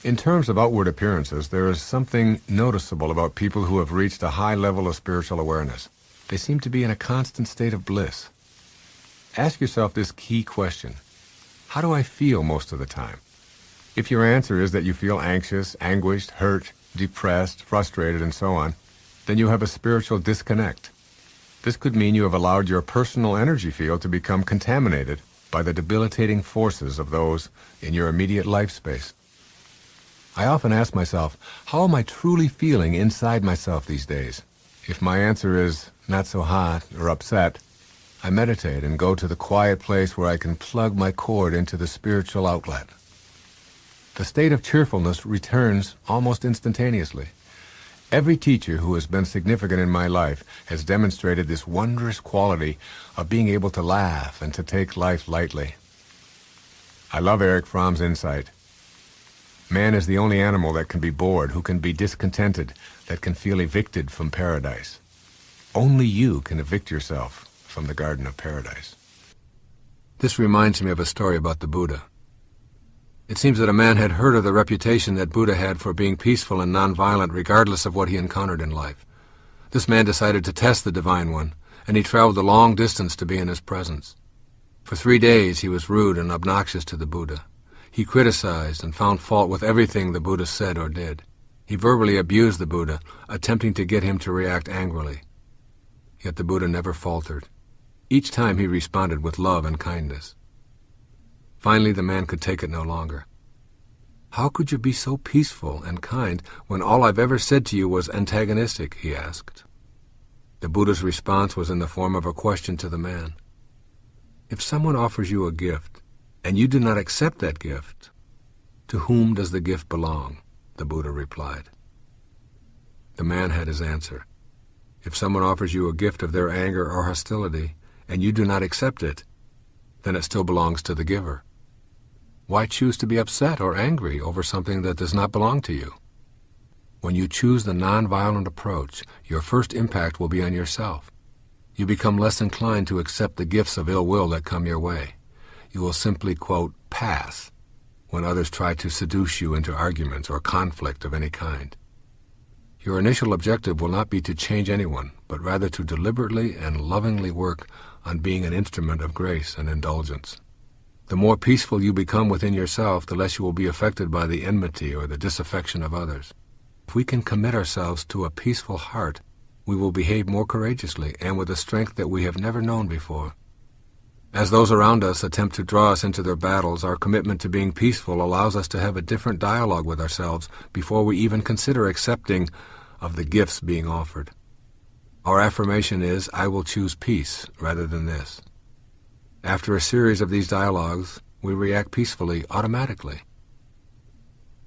In terms of outward appearances, there is something noticeable about people who have reached a high level of spiritual awareness. They seem to be in a constant state of bliss. Ask yourself this key question: how do I feel most of the time? If your answer is that you feel anxious, anguished, hurt, depressed, frustrated, and so on, then you have a spiritual disconnect. This could mean you have allowed your personal energy field to become contaminated by the debilitating forces of those in your immediate life space. I often ask myself, how am I truly feeling inside myself these days? If my answer is not so hot or upset, I meditate and go to the quiet place where I can plug my cord into the spiritual outlet. The state of cheerfulness returns almost instantaneously. Every teacher who has been significant in my life has demonstrated this wondrous quality of being able to laugh and to take life lightly. I love Erich Fromm's insight. Man is the only animal that can be bored, who can be discontented, that can feel evicted from paradise. Only you can evict yourself from the Garden of Paradise. This reminds me of a story about the Buddha. It seems that a man had heard of the reputation that Buddha had for being peaceful and nonviolent regardless of what he encountered in life. This man decided to test the Divine One, and he traveled a long distance to be in his presence. For 3 days he was rude and obnoxious to the Buddha. He criticized and found fault with everything the Buddha said or did. He verbally abused the Buddha, attempting to get him to react angrily. Yet the Buddha never faltered. Each time he responded with love and kindness. Finally, the man could take it no longer. "How could you be so peaceful and kind when all I've ever said to you was antagonistic?" he asked. The Buddha's response was in the form of a question to the man. "If someone offers you a gift, and you do not accept that gift, to whom does the gift belong?" the Buddha replied. The man had his answer. If someone offers you a gift of their anger or hostility, and you do not accept it, then it still belongs to the giver. Why choose to be upset or angry over something that does not belong to you? When you choose the nonviolent approach, your first impact will be on yourself. You become less inclined to accept the gifts of ill will that come your way. You will simply, quote, pass when others try to seduce you into arguments or conflict of any kind. Your initial objective will not be to change anyone, but rather to deliberately and lovingly work on being an instrument of grace and indulgence. The more peaceful you become within yourself, the less you will be affected by the enmity or the disaffection of others. If we can commit ourselves to a peaceful heart, we will behave more courageously and with a strength that we have never known before. As those around us attempt to draw us into their battles, our commitment to being peaceful allows us to have a different dialogue with ourselves before we even consider accepting of the gifts being offered. Our affirmation is, "I will choose peace rather than this." After a series of these dialogues, we react peacefully automatically.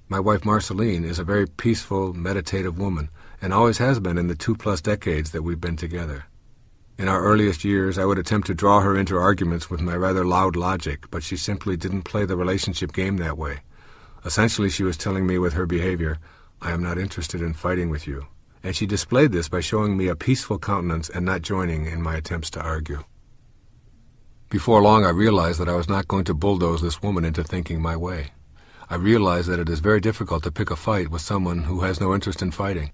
My wife Marceline is a very peaceful, meditative woman, and always has been in the 2+ decades that we've been together. In our earliest years, I would attempt to draw her into arguments with my rather loud logic, but she simply didn't play the relationship game that way. Essentially, she was telling me with her behavior, "I am not interested in fighting with you," and she displayed this by showing me a peaceful countenance and not joining in my attempts to argue. Before long, I realized that I was not going to bulldoze this woman into thinking my way. I realized that it is very difficult to pick a fight with someone who has no interest in fighting.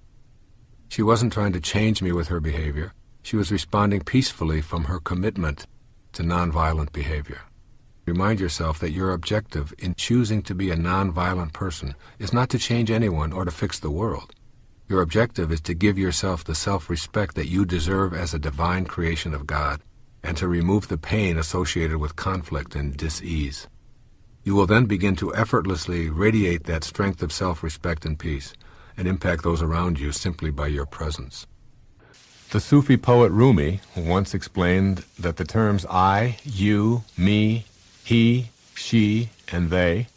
She wasn't trying to change me with her behavior. She was responding peacefully from her commitment to nonviolent behavior. Remind yourself that your objective in choosing to be a nonviolent person is not to change anyone or to fix the world. Your objective is to give yourself the self-respect that you deserve as a divine creation of God, and to remove the pain associated with conflict and dis-ease. You will then begin to effortlessly radiate that strength of self-respect and peace, and impact those around you simply by your presence. The Sufi poet Rumi once explained that the terms I, you, me, he, she, and they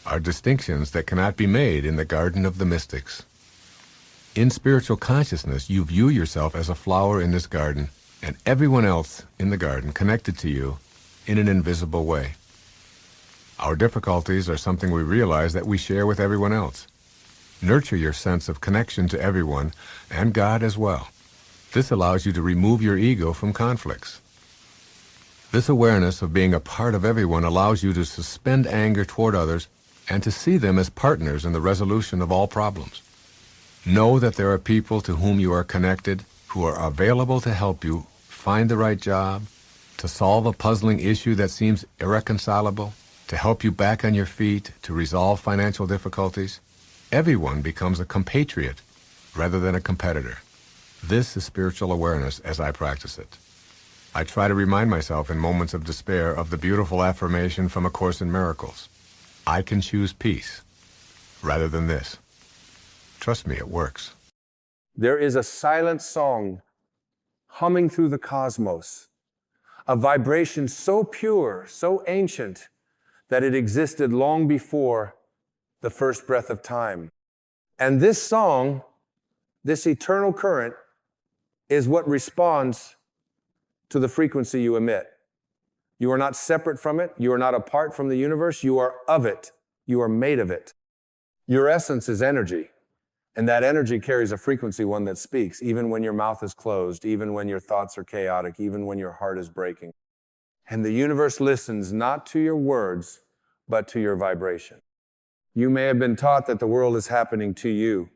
are distinctions that cannot be made in the garden of the mystics. In spiritual consciousness, you view yourself as a flower in this garden, and everyone else in the garden connected to you in an invisible way. Our difficulties are something we realize that we share with everyone else. Nurture your sense of connection to everyone and God as well. This allows you to remove your ego from conflicts. This awareness of being a part of everyone allows you to suspend anger toward others and to see them as partners in the resolution of all problems. Know that there are people to whom you are connected who are available to help you find the right job, to solve a puzzling issue that seems irreconcilable, to help you back on your feet, to resolve financial difficulties. Everyone becomes a compatriot rather than a competitor. This is spiritual awareness as I practice it. I try to remind myself in moments of despair of the beautiful affirmation from A Course in Miracles. I can choose peace rather than this. Trust me, it works. There is a silent song humming through the cosmos, a vibration so pure, so ancient, that it existed long before the first breath of time. And this song, this eternal current, is what responds to the frequency you emit. You are not separate from it. You are not apart from the universe. You are of it. You are made of it. Your essence is energy. And that energy carries a frequency, one that speaks, even when your mouth is closed, even when your thoughts are chaotic, even when your heart is breaking. And the universe listens not to your words, but to your vibration. You may have been taught that the world is happening to you,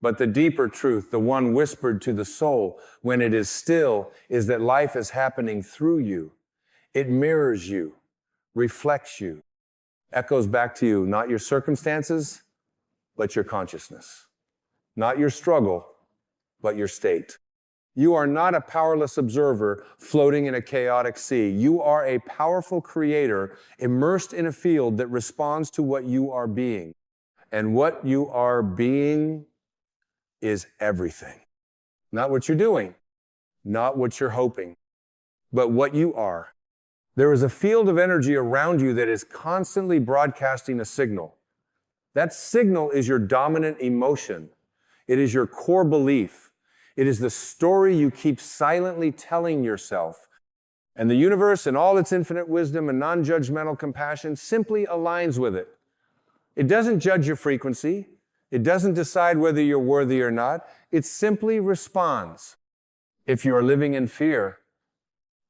but the deeper truth, the one whispered to the soul when it is still, is that life is happening through you. It mirrors you, reflects you, echoes back to you, not your circumstances, but your consciousness. Not your struggle, but your state. You are not a powerless observer floating in a chaotic sea. You are a powerful creator immersed in a field that responds to what you are being. And what you are being is everything. Not what you're doing, not what you're hoping, but what you are. There is a field of energy around you that is constantly broadcasting a signal. That signal is your dominant emotion. It is your core belief. It is the story you keep silently telling yourself. And the universe, in all its infinite wisdom and non-judgmental compassion, simply aligns with it. It doesn't judge your frequency. It doesn't decide whether you're worthy or not. It simply responds. If you are living in fear,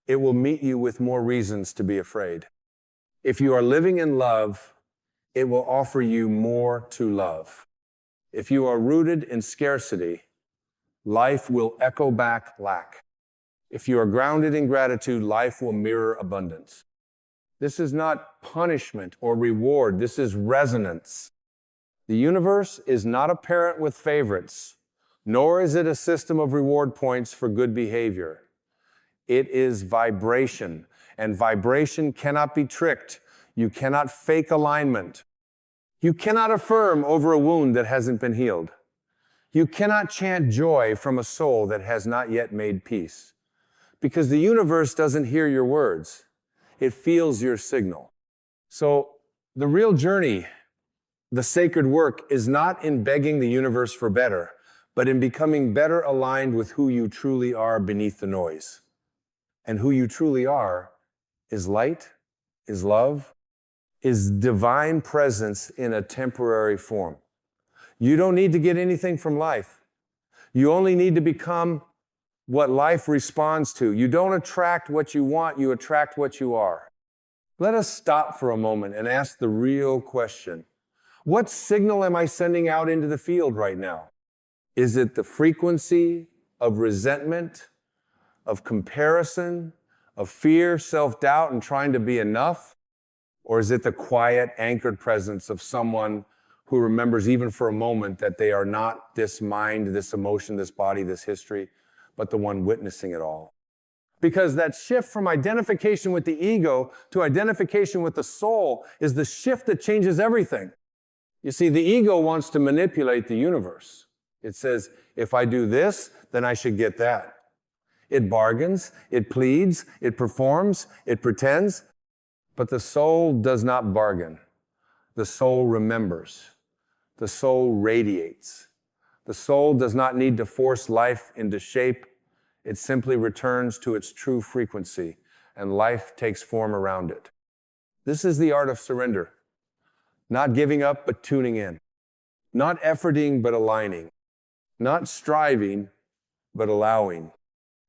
it will meet you with more reasons to be afraid. If you are living in love, it will offer you more to love. If you are rooted in scarcity, life will echo back lack. If you are grounded in gratitude, life will mirror abundance. This is not punishment or reward. This is resonance. The universe is not a parent with favorites, nor is it a system of reward points for good behavior. It is vibration, and vibration cannot be tricked. You cannot fake alignment. You cannot affirm over a wound that hasn't been healed. You cannot chant joy from a soul that has not yet made peace. Because the universe doesn't hear your words. It feels your signal. So the real journey, the sacred work, is not in begging the universe for better, but in becoming better aligned with who you truly are beneath the noise. And who you truly are is light, is love, is divine presence in a temporary form. You don't need to get anything from life. You only need to become what life responds to. You don't attract what you want, you attract what you are. Let us stop for a moment and ask the real question. What signal am I sending out into the field right now? Is it the frequency of resentment, of comparison, of fear, self-doubt, and trying to be enough? Or is it the quiet, anchored presence of someone who remembers even for a moment that they are not this mind, this emotion, this body, this history, but the one witnessing it all? Because that shift from identification with the ego to identification with the soul is the shift that changes everything. You see, the ego wants to manipulate the universe. It says, if I do this, then I should get that. It bargains, it pleads, it performs, it pretends. But the soul does not bargain. The soul remembers. The soul radiates. The soul does not need to force life into shape. It simply returns to its true frequency, and life takes form around it. This is the art of surrender. Not giving up, but tuning in. Not efforting, but aligning. Not striving, but allowing.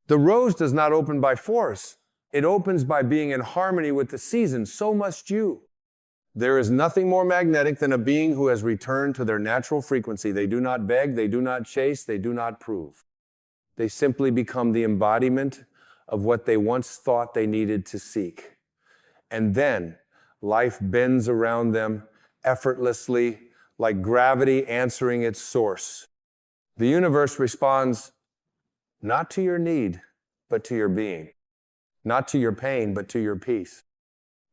The rose does not open by force. It opens by being in harmony with the season. So must you. There is nothing more magnetic than a being who has returned to their natural frequency. They do not beg, they do not chase, they do not prove. They simply become the embodiment of what they once thought they needed to seek. And then life bends around them effortlessly, like gravity answering its source. The universe responds not to your need, but to your being. Not to your pain, but to your peace.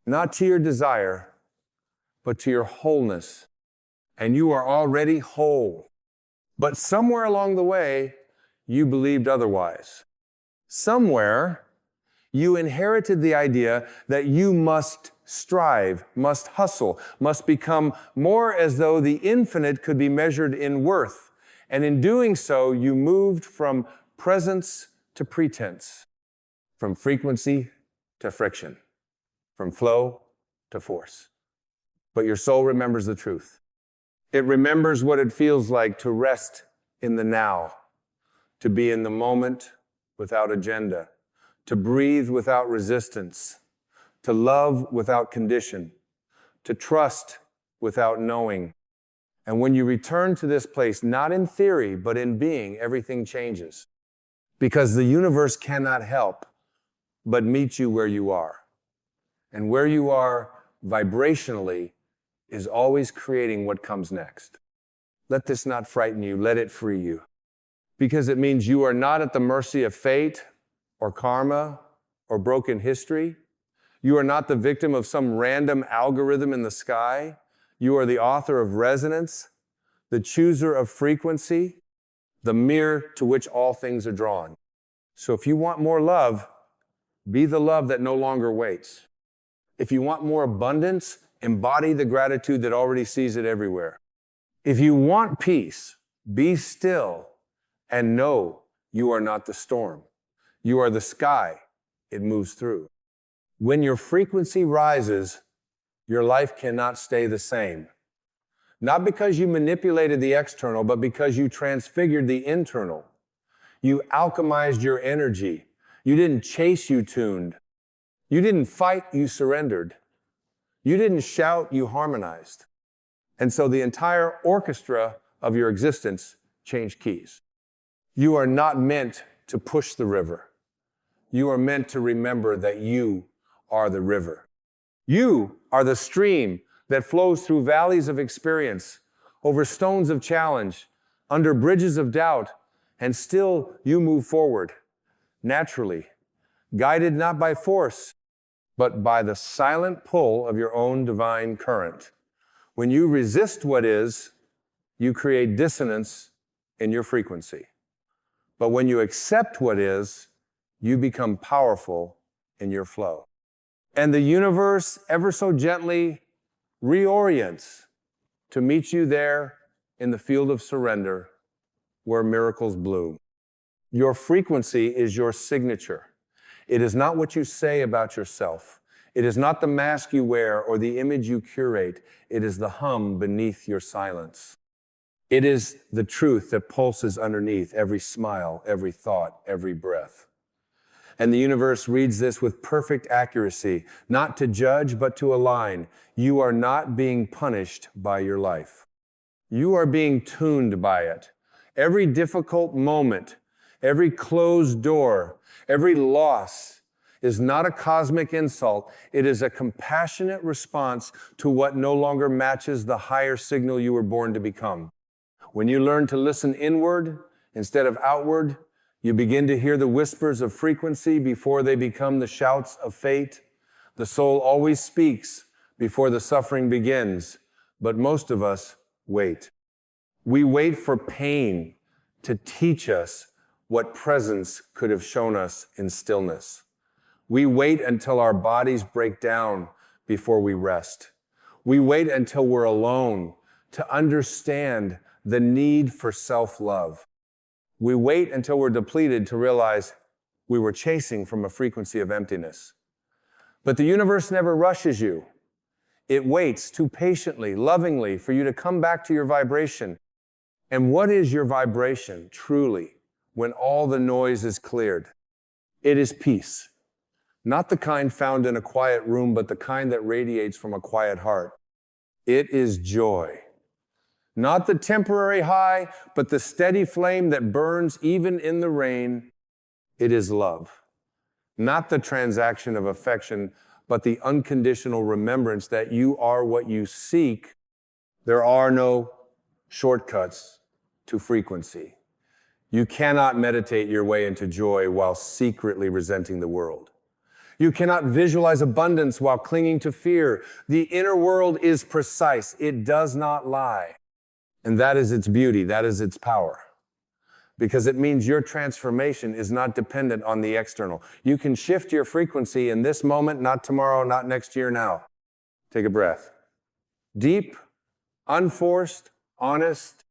Not to your desire, but to your wholeness. And you are already whole. But somewhere along the way, you believed otherwise. Somewhere, you inherited the idea that you must strive, must hustle, must become more as though the infinite could be measured in worth. And in doing so, you moved from presence to pretense, from frequency to friction, from flow to force. But your soul remembers the truth. It remembers what it feels like to rest in the now, to be in the moment without agenda, to breathe without resistance, to love without condition, to trust without knowing. And when you return to this place, not in theory, but in being, everything changes. Because the universe cannot help but meet you where you are. And where you are vibrationally is always creating what comes next. Let this not frighten you, let it free you. Because it means you are not at the mercy of fate or karma or broken history. You are not the victim of some random algorithm in the sky. You are the author of resonance, the chooser of frequency, the mirror to which all things are drawn. So if you want more love, be the love that no longer waits. If you want more abundance, embody the gratitude that already sees it everywhere. If you want peace, be still and know you are not the storm. You are the sky it moves through. When your frequency rises, your life cannot stay the same. Not because you manipulated the external, but because you transfigured the internal. You alchemized your energy. You didn't chase, you tuned. You didn't fight, you surrendered. You didn't shout, you harmonized. And so the entire orchestra of your existence changed keys. You are not meant to push the river. You are meant to remember that you are the river. You are the stream that flows through valleys of experience, over stones of challenge, under bridges of doubt, and still you move forward, naturally, guided not by force, but by the silent pull of your own divine current. When you resist what is, you create dissonance in your frequency. But when you accept what is, you become powerful in your flow. And the universe ever so gently reorients to meet you there in the field of surrender where miracles bloom. Your frequency is your signature. It is not what you say about yourself. It is not the mask you wear or the image you curate. It is the hum beneath your silence. It is the truth that pulses underneath every smile, every thought, every breath. And the universe reads this with perfect accuracy, not to judge, but to align. You are not being punished by your life. You are being tuned by it. Every difficult moment, every closed door, every loss is not a cosmic insult. It is a compassionate response to what no longer matches the higher signal you were born to become. When you learn to listen inward instead of outward, you begin to hear the whispers of frequency before they become the shouts of fate. The soul always speaks before the suffering begins, but most of us wait. We wait for pain to teach us what presence could have shown us in stillness. We wait until our bodies break down before we rest. We wait until we're alone to understand the need for self-love. We wait until we're depleted to realize we were chasing from a frequency of emptiness. But the universe never rushes you. It waits too patiently, lovingly for you to come back to your vibration. And what is your vibration, truly, when all the noise is cleared? It is peace. Not the kind found in a quiet room, but the kind that radiates from a quiet heart. It is joy. Not the temporary high, but the steady flame that burns even in the rain. It is love. Not the transaction of affection, but the unconditional remembrance that you are what you seek. There are no shortcuts to frequency. You cannot meditate your way into joy while secretly resenting the world. You cannot visualize abundance while clinging to fear. The inner world is precise. It does not lie. And that is its beauty. That is its power. Because it means your transformation is not dependent on the external. You can shift your frequency in this moment, not tomorrow, not next year, now. Take a breath. Deep, unforced, honest,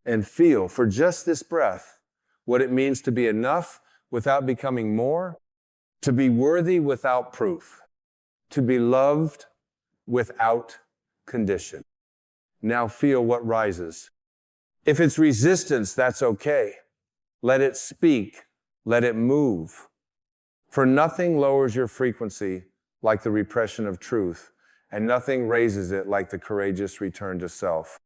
and feel for just this breath what it means to be enough without becoming more, to be worthy without proof, to be loved without condition. Now feel what rises. If it's resistance, that's okay. Let it speak. Let it move. For nothing lowers your frequency like the repression of truth, and nothing raises it like the courageous return to self.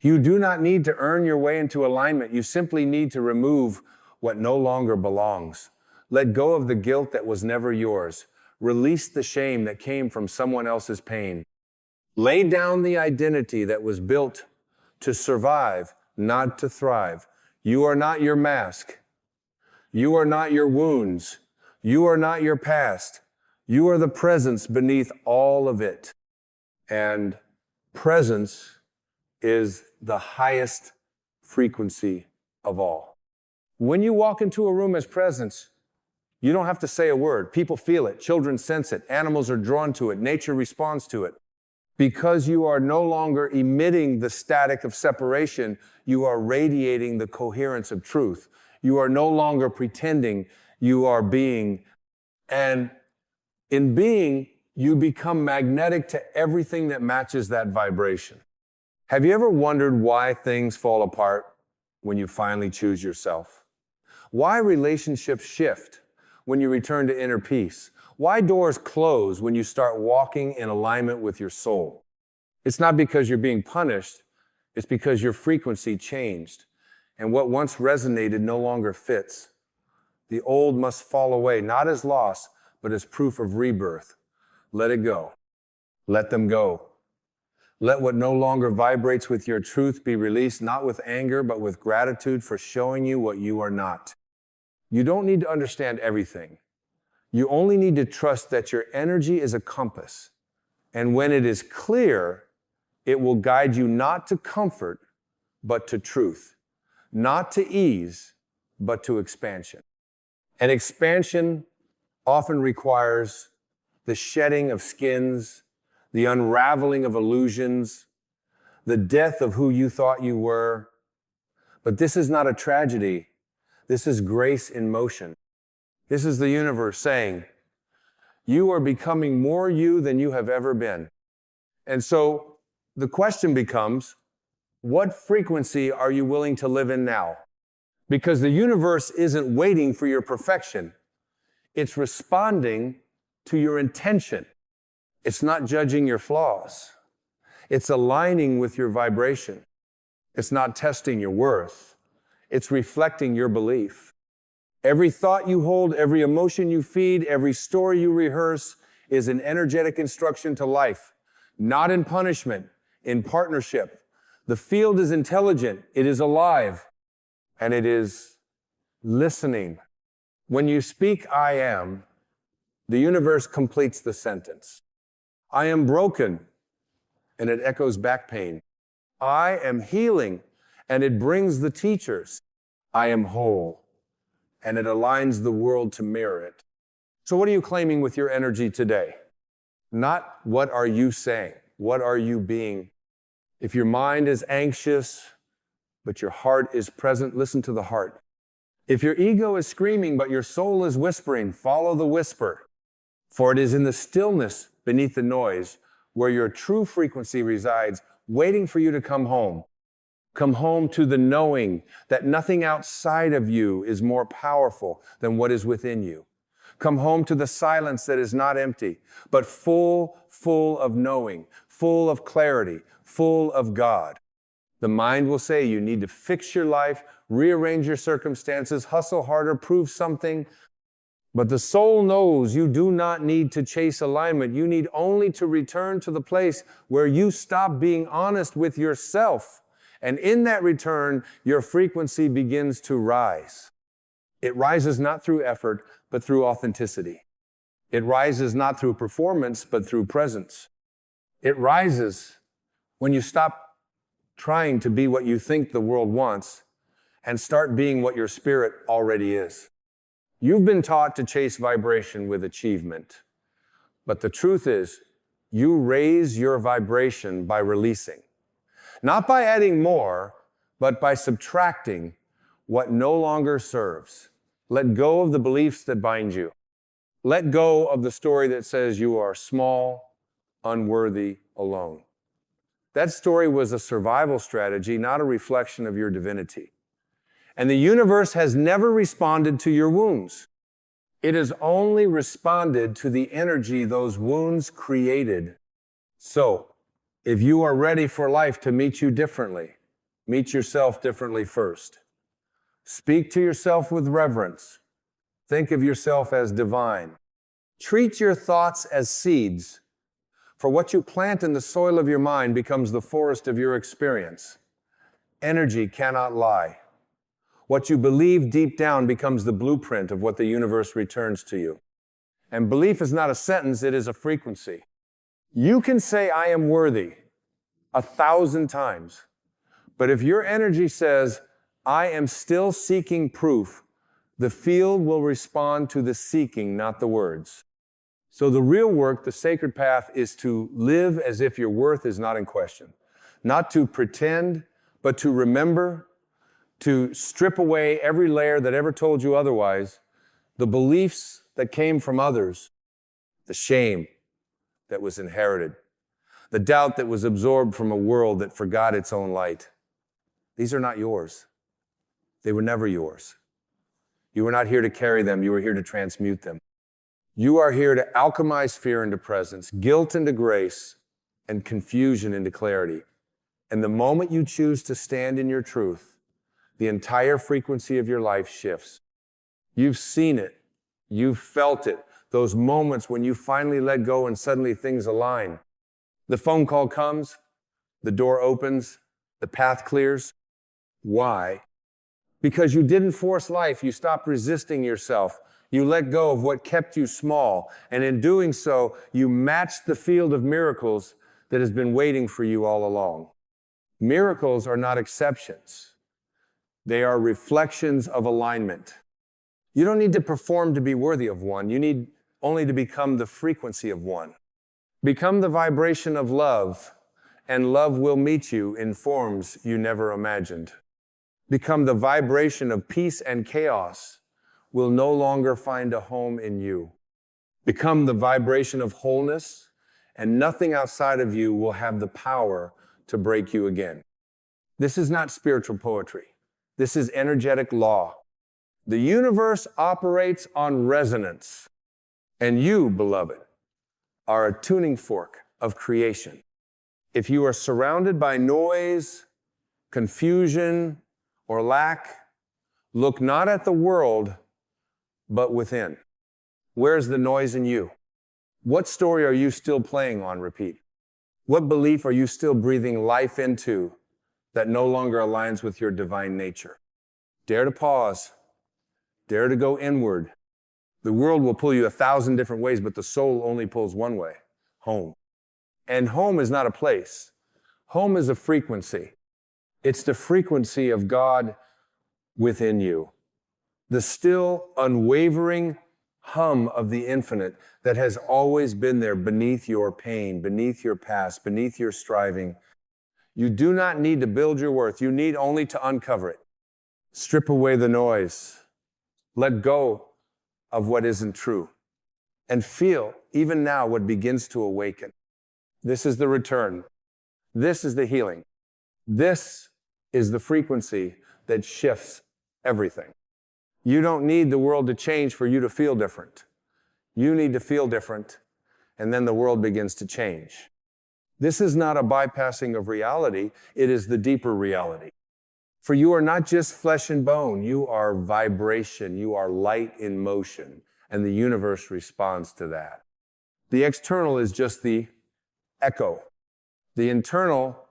You do not need to earn your way into alignment. You simply need to remove what no longer belongs. Let go of the guilt that was never yours. Release the shame that came from someone else's pain. Lay down the identity that was built to survive, not to thrive. You are not your mask. You are not your wounds. You are not your past. You are the presence beneath all of it. And presence is the highest frequency of all. When you walk into a room as presence, you don't have to say a word. People feel it. Children sense it. Animals are drawn to it. Nature responds to it. Because you are no longer emitting the static of separation, you are radiating the coherence of truth. You are no longer pretending, you are being. And in being, you become magnetic to everything that matches that vibration. Have you ever wondered why things fall apart when you finally choose yourself? Why relationships shift when you return to inner peace? Why doors close when you start walking in alignment with your soul? It's not because you're being punished, it's because your frequency changed, and what once resonated no longer fits. The old must fall away, not as loss, but as proof of rebirth. Let it go. Let them go. Let what no longer vibrates with your truth be released, not with anger, but with gratitude for showing you what you are not. You don't need to understand everything. You only need to trust that your energy is a compass, and when it is clear, it will guide you not to comfort, but to truth, not to ease, but to expansion. And expansion often requires the shedding of skins, the unraveling of illusions, the death of who you thought you were. But this is not a tragedy. This is grace in motion. This is the universe saying, you are becoming more you than you have ever been. And so the question becomes, what frequency are you willing to live in now? Because the universe isn't waiting for your perfection. It's responding to your intention. It's not judging your flaws. It's aligning with your vibration. It's not testing your worth. It's reflecting your belief. Every thought you hold, every emotion you feed, every story you rehearse is an energetic instruction to life, not in punishment, in partnership. The field is intelligent, it is alive, and it is listening. When you speak, I am, the universe completes the sentence. I am broken, and it echoes back pain. I am healing, and it brings the teachers. I am whole, and it aligns the world to mirror it. So what are you claiming with your energy today? Not what are you saying, what are you being? If your mind is anxious, but your heart is present, listen to the heart. If your ego is screaming, but your soul is whispering, follow the whisper. For it is in the stillness beneath the noise where your true frequency resides, waiting for you to come home. Come home to the knowing that nothing outside of you is more powerful than what is within you. Come home to the silence that is not empty, but full of knowing, full of clarity, full of God. The mind will say you need to fix your life, rearrange your circumstances, hustle harder, prove something. But the soul knows you do not need to chase alignment. You need only to return to the place where you stop being honest with yourself. And in that return, your frequency begins to rise. It rises not through effort, but through authenticity. It rises not through performance, but through presence. It rises when you stop trying to be what you think the world wants and start being what your spirit already is. You've been taught to chase vibration with achievement, but the truth is, you raise your vibration by releasing. Not by adding more, but by subtracting what no longer serves. Let go of the beliefs that bind you. Let go of the story that says you are small, unworthy, alone. That story was a survival strategy, not a reflection of your divinity. And the universe has never responded to your wounds. It has only responded to the energy those wounds created. So, if you are ready for life to meet you differently, meet yourself differently first. Speak to yourself with reverence. Think of yourself as divine. Treat your thoughts as seeds, for what you plant in the soil of your mind becomes the forest of your experience. Energy cannot lie. What you believe deep down becomes the blueprint of what the universe returns to you. And belief is not a sentence, it is a frequency. You can say, I am worthy 1,000 times. But if your energy says, I am still seeking proof, the field will respond to the seeking, not the words. So the real work, the sacred path, is to live as if your worth is not in question. Not to pretend, but to remember, to strip away every layer that ever told you otherwise, the beliefs that came from others, the shame that was inherited, the doubt that was absorbed from a world that forgot its own light. These are not yours. They were never yours. You were not here to carry them. You were here to transmute them. You are here to alchemize fear into presence, guilt into grace, and confusion into clarity. And the moment you choose to stand in your truth, the entire frequency of your life shifts. You've seen it. You've felt it. Those moments when you finally let go and suddenly things align. The phone call comes, the door opens, the path clears. Why? Because you didn't force life. You stopped resisting yourself. You let go of what kept you small. And in doing so, you matched the field of miracles that has been waiting for you all along. Miracles are not exceptions. They are reflections of alignment. You don't need to perform to be worthy of one. You need only to become the frequency of one. Become the vibration of love, and love will meet you in forms you never imagined. Become the vibration of peace, and chaos will no longer find a home in you. Become the vibration of wholeness, and nothing outside of you will have the power to break you again. This is not spiritual poetry. This is energetic law. The universe operates on resonance, and you, beloved, are a tuning fork of creation. If you are surrounded by noise, confusion, or lack, look not at the world, but within. Where's the noise in you? What story are you still playing on repeat? What belief are you still breathing life into that no longer aligns with your divine nature? Dare to pause. Dare to go inward. The world will pull you 1,000 different ways, but the soul only pulls one way, home. And home is not a place. Home is a frequency. It's the frequency of God within you. The still, unwavering hum of the infinite that has always been there beneath your pain, beneath your past, beneath your striving. You do not need to build your worth. You need only to uncover it. Strip away the noise. Let go of what isn't true. And feel, even now, what begins to awaken. This is the return. This is the healing. This is the frequency that shifts everything. You don't need the world to change for you to feel different. You need to feel different, and then the world begins to change. This is not a bypassing of reality, it is the deeper reality. For you are not just flesh and bone, you are vibration, you are light in motion, and the universe responds to that. The external is just the echo. The internal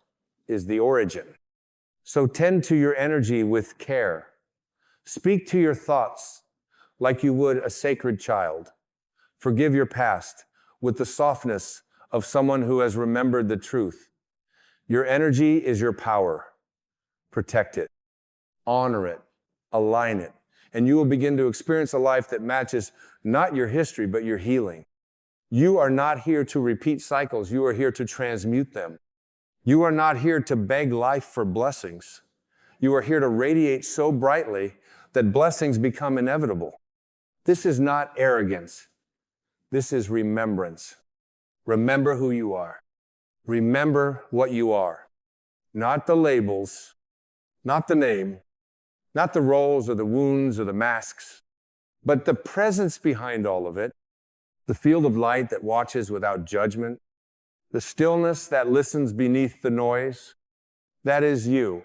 is the origin. So tend to your energy with care. Speak to your thoughts like you would a sacred child. Forgive your past with the softness of someone who has remembered the truth. Your energy is your power. Protect it, honor it, align it, and you will begin to experience a life that matches not your history, but your healing. You are not here to repeat cycles. You are here to transmute them. You are not here to beg life for blessings. You are here to radiate so brightly that blessings become inevitable. This is not arrogance. This is remembrance. Remember who you are. Remember what you are. Not the labels, not the name, not the roles or the wounds or the masks, but the presence behind all of it, the field of light that watches without judgment, the stillness that listens beneath the noise. That is you.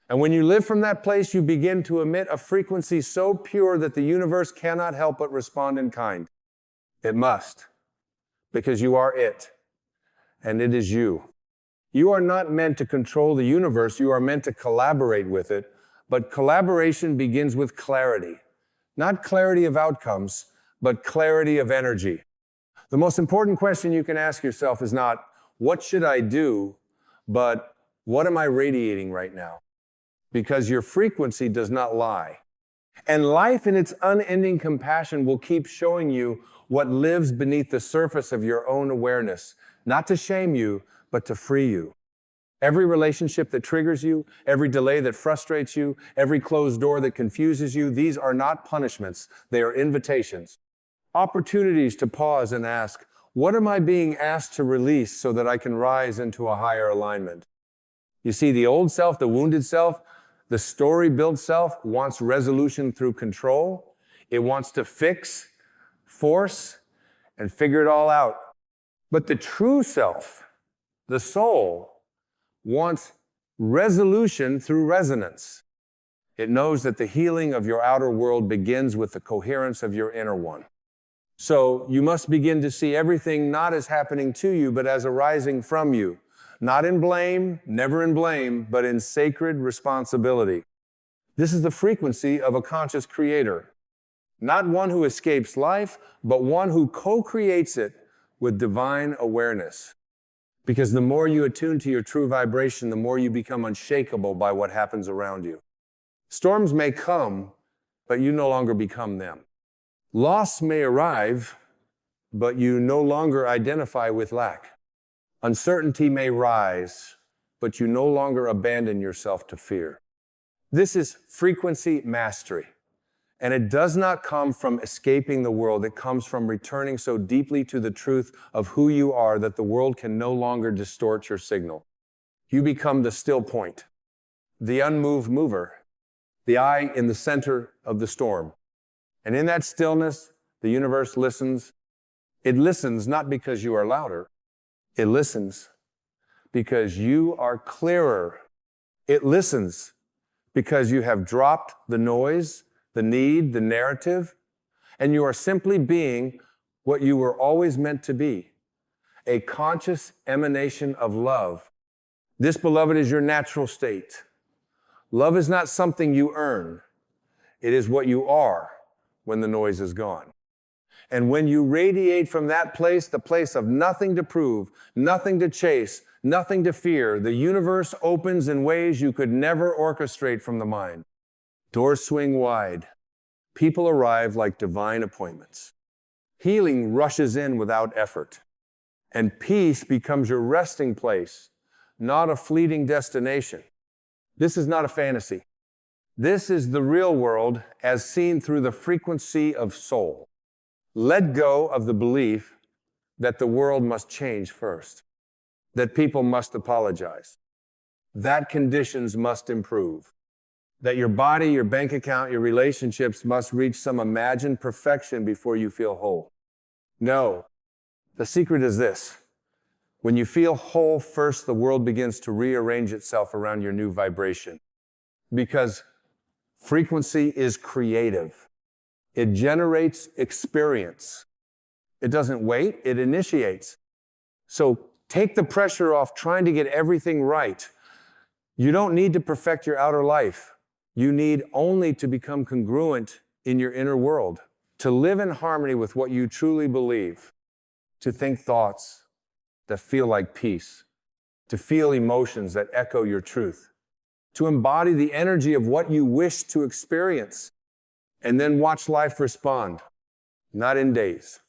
And when you live from that place, you begin to emit a frequency so pure that the universe cannot help but respond in kind. It must, because you are it, and it is you. You are not meant to control the universe, you are meant to collaborate with it, but collaboration begins with clarity. Not clarity of outcomes, but clarity of energy. The most important question you can ask yourself is not, what should I do, but what am I radiating right now? Because your frequency does not lie. And life in its unending compassion will keep showing you what lives beneath the surface of your own awareness, not to shame you, but to free you. Every relationship that triggers you, every delay that frustrates you, every closed door that confuses you, these are not punishments, they are invitations. Opportunities to pause and ask, what am I being asked to release so that I can rise into a higher alignment? You see, the old self, the wounded self, the story-built self wants resolution through control. It wants to fix, force, and figure it all out. But the true self, the soul, wants resolution through resonance. It knows that the healing of your outer world begins with the coherence of your inner one. So you must begin to see everything not as happening to you, but as arising from you. Not in blame, never in blame, but in sacred responsibility. This is the frequency of a conscious creator. Not one who escapes life, but one who co-creates it with divine awareness. Because the more you attune to your true vibration, the more you become unshakable by what happens around you. Storms may come, but you no longer become them. Loss may arrive, but you no longer identify with lack. Uncertainty may rise, but you no longer abandon yourself to fear. This is frequency mastery. And it does not come from escaping the world. It comes from returning so deeply to the truth of who you are that the world can no longer distort your signal. You become the still point, the unmoved mover, the eye in the center of the storm. And in that stillness, the universe listens. It listens not because you are louder. It listens because you are clearer. It listens because you have dropped the noise, the need, the narrative, and you are simply being what you were always meant to be, a conscious emanation of love. This, beloved, is your natural state. Love is not something you earn. It is what you are when the noise is gone. And when you radiate from that place, the place of nothing to prove, nothing to chase, nothing to fear, the universe opens in ways you could never orchestrate from the mind. Doors swing wide. People arrive like divine appointments. Healing rushes in without effort. And peace becomes your resting place, not a fleeting destination. This is not a fantasy. This is the real world as seen through the frequency of soul. Let go of the belief that the world must change first, that people must apologize, that conditions must improve, that your body, your bank account, your relationships must reach some imagined perfection before you feel whole. No, the secret is this. When you feel whole, first the world begins to rearrange itself around your new vibration. Because frequency is creative. It generates experience. It doesn't wait, it initiates. So take the pressure off trying to get everything right. You don't need to perfect your outer life. You need only to become congruent in your inner world, to live in harmony with what you truly believe, to think thoughts that feel like peace, to feel emotions that echo your truth, to embody the energy of what you wish to experience, and then watch life respond, not in days,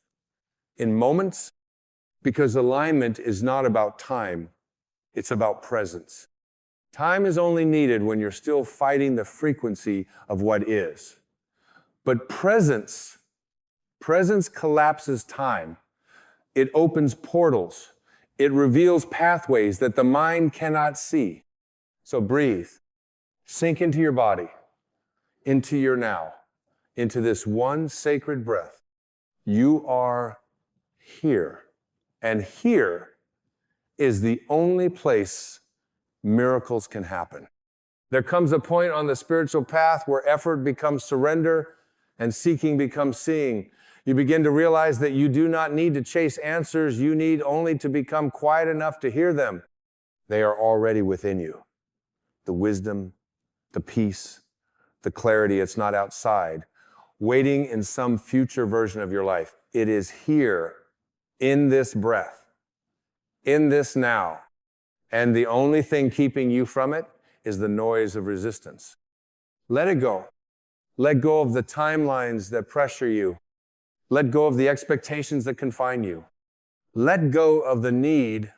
in moments, because alignment is not about time, it's about presence. Time is only needed when you're still fighting the frequency of what is. But presence collapses time. It opens portals. It reveals pathways that the mind cannot see. So breathe. Sink into your body, into your now, into this one sacred breath. You are here. And here is the only place miracles can happen. There comes a point on the spiritual path where effort becomes surrender and seeking becomes seeing. You begin to realize that you do not need to chase answers. You need only to become quiet enough to hear them. They are already within you. The wisdom, the peace, the clarity, it's not outside, waiting in some future version of your life. It is here, in this breath, in this now. And the only thing keeping you from it is the noise of resistance. Let it go. Let go of the timelines that pressure you. Let go of the expectations that confine you. Let go of the need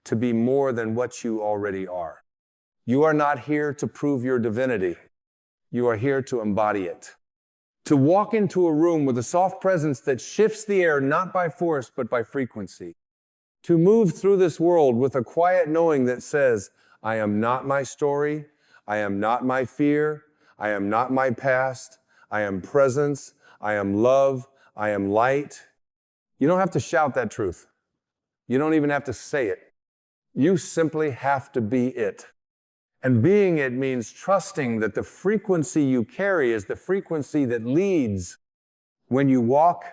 to be more than what you already are. You are not here to prove your divinity. You are here to embody it. To walk into a room with a soft presence that shifts the air not by force but by frequency. To move through this world with a quiet knowing that says, I am not my story, I am not my fear, I am not my past, I am presence, I am love, I am light. You don't have to shout that truth. You don't even have to say it. You simply have to be it. And being it means trusting that the frequency you carry is the frequency that leads. When you walk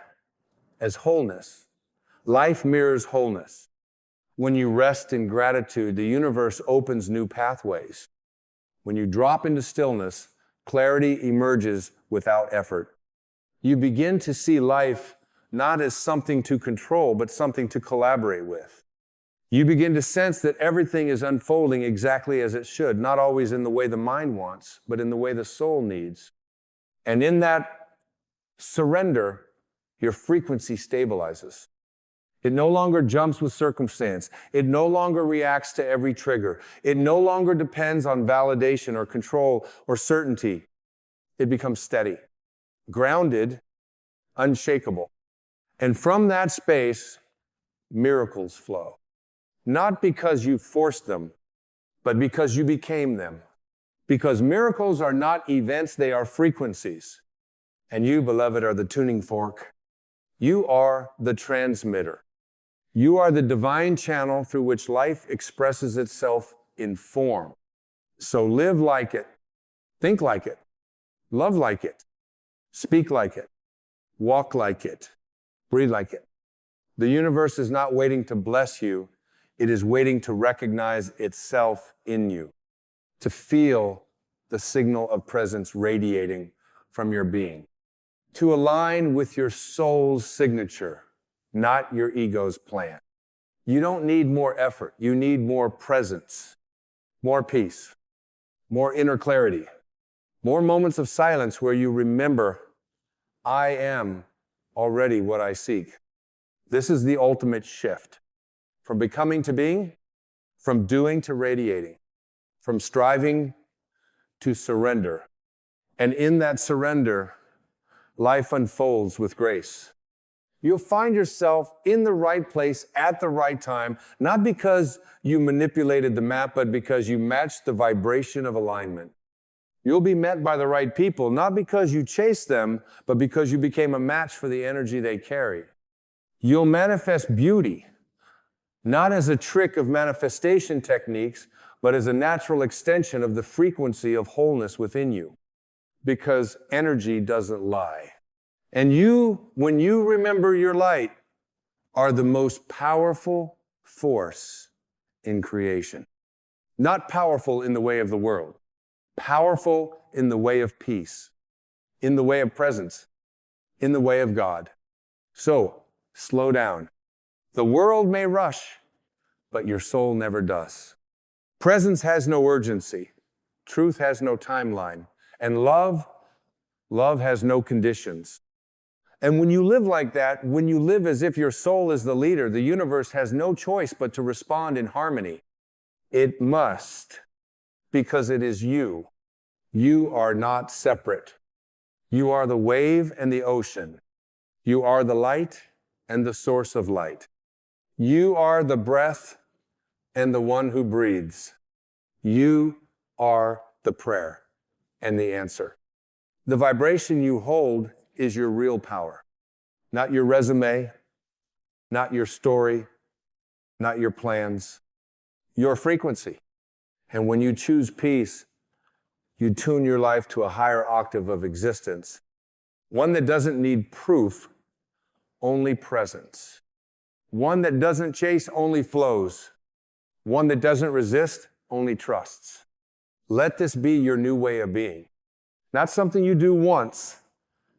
as wholeness, life mirrors wholeness. When you rest in gratitude, the universe opens new pathways. When you drop into stillness, clarity emerges without effort. You begin to see life not as something to control, but something to collaborate with. You begin to sense that everything is unfolding exactly as it should, not always in the way the mind wants, but in the way the soul needs. And in that surrender, your frequency stabilizes. It no longer jumps with circumstance. It no longer reacts to every trigger. It no longer depends on validation or control or certainty. It becomes steady, grounded, unshakable. And from that space, miracles flow. Not because you forced them, but because you became them. Because miracles are not events, they are frequencies. And you, beloved, are the tuning fork. You are the transmitter. You are the divine channel through which life expresses itself in form. So live like it, think like it, love like it, speak like it, walk like it, breathe like it. The universe is not waiting to bless you. It is waiting to recognize itself in you, to feel the signal of presence radiating from your being, to align with your soul's signature, not your ego's plan. You don't need more effort. You need more presence, more peace, more inner clarity, more moments of silence where you remember, I am already what I seek. This is the ultimate shift. From becoming to being, from doing to radiating, from striving to surrender. And in that surrender, life unfolds with grace. You'll find yourself in the right place at the right time, not because you manipulated the map, but because you matched the vibration of alignment. You'll be met by the right people, not because you chased them, but because you became a match for the energy they carry. You'll manifest beauty, not as a trick of manifestation techniques, but as a natural extension of the frequency of wholeness within you. Because energy doesn't lie. And you, when you remember your light, are the most powerful force in creation. Not powerful in the way of the world, powerful in the way of peace, in the way of presence, in the way of God. So, slow down. The world may rush, but your soul never does. Presence has no urgency. Truth has no timeline. And love has no conditions. And when you live like that, when you live as if your soul is the leader, the universe has no choice but to respond in harmony. It must, because it is you. You are not separate. You are the wave and the ocean. You are the light and the source of light. You are the breath and the one who breathes. You are the prayer and the answer. The vibration you hold is your real power. Not your resume, not your story, not your plans, your frequency. And when you choose peace, you tune your life to a higher octave of existence, one that doesn't need proof, only presence. One that doesn't chase, only flows. One that doesn't resist, only trusts. Let this be your new way of being. Not something you do once,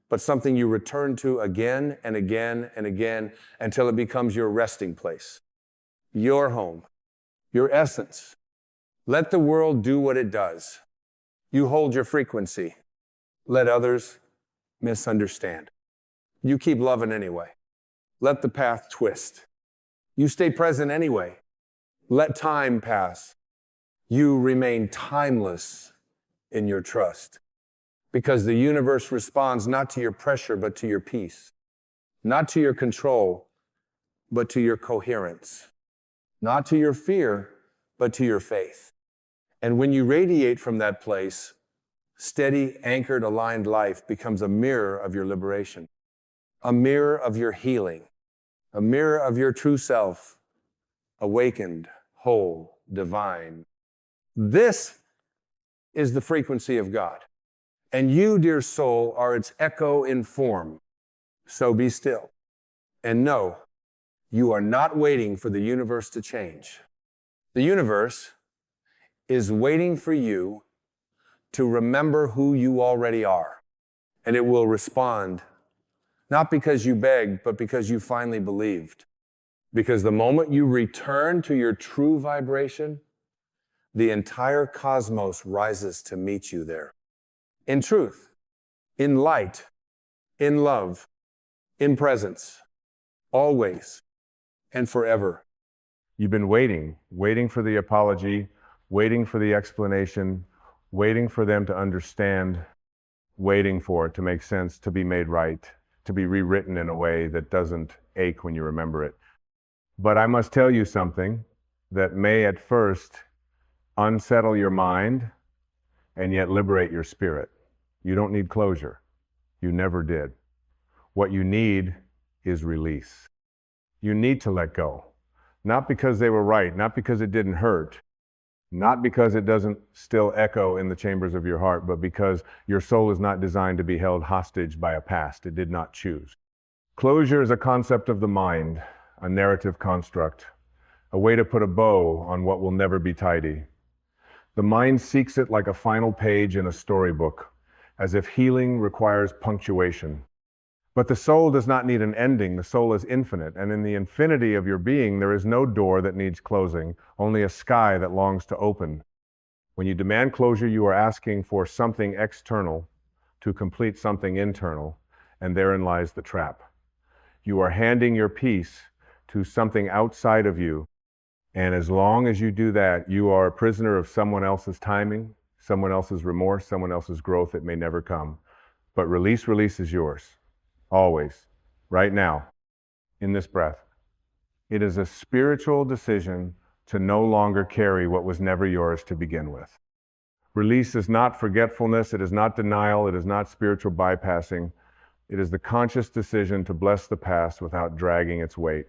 but something you return to again and again and again until it becomes your resting place, your home, your essence. Let the world do what it does. You hold your frequency. Let others misunderstand. You keep loving anyway. Let the path twist. You stay present anyway. Let time pass. You remain timeless in your trust. Because the universe responds not to your pressure, but to your peace. Not to your control, but to your coherence. Not to your fear, but to your faith. And when you radiate from that place, steady, anchored, aligned life becomes a mirror of your liberation, a mirror of your healing, a mirror of your true self, awakened, whole, divine. This is the frequency of God. And you, dear soul, are its echo in form. So be still. And know, you are not waiting for the universe to change. The universe is waiting for you to remember who you already are. And it will respond, not because you begged, but because you finally believed. Because the moment you return to your true vibration, the entire cosmos rises to meet you there. In truth, in light, in love, in presence, always and forever. You've been waiting for the apology, waiting for the explanation, waiting for them to understand, waiting for it to make sense, to be made right, to be rewritten in a way that doesn't ache when you remember it. But I must tell you something that may at first unsettle your mind and yet liberate your spirit. You don't need closure. You never did. What you need is release. You need to let go. Not because they were right, not because it didn't hurt, not because it doesn't still echo in the chambers of your heart, but because your soul is not designed to be held hostage by a past it did not choose. Closure is a concept of the mind, a narrative construct, a way to put a bow on what will never be tidy. The mind seeks it like a final page in a storybook, as if healing requires punctuation. But the soul does not need an ending. The soul is infinite, and in the infinity of your being, there is no door that needs closing, only a sky that longs to open. When you demand closure, you are asking for something external to complete something internal, and therein lies the trap. You are handing your peace to something outside of you, and as long as you do that, you are a prisoner of someone else's timing, someone else's remorse, someone else's growth that may never come. But release is yours. Always. Right now. In this breath. It is a spiritual decision to no longer carry what was never yours to begin with. Release is not forgetfulness. It is not denial. It is not spiritual bypassing. It is the conscious decision to bless the past without dragging its weight.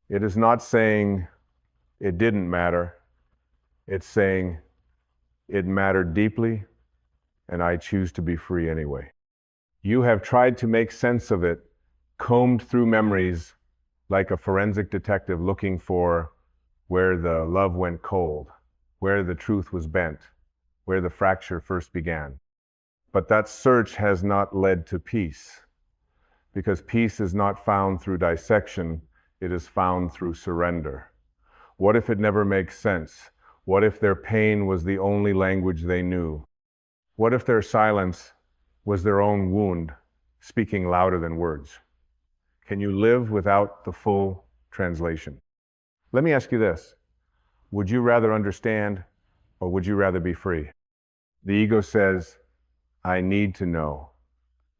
It is not saying, it didn't matter. It's saying, it mattered deeply, and I choose to be free anyway. You have tried to make sense of it, combed through memories like a forensic detective looking for where the love went cold, where the truth was bent, where the fracture first began. But that search has not led to peace, because peace is not found through dissection, it is found through surrender. What if it never makes sense? What if their pain was the only language they knew? What if their silence was their own wound, speaking louder than words? Can you live without the full translation? Let me ask you this. Would you rather understand, or would you rather be free? The ego says, I need to know.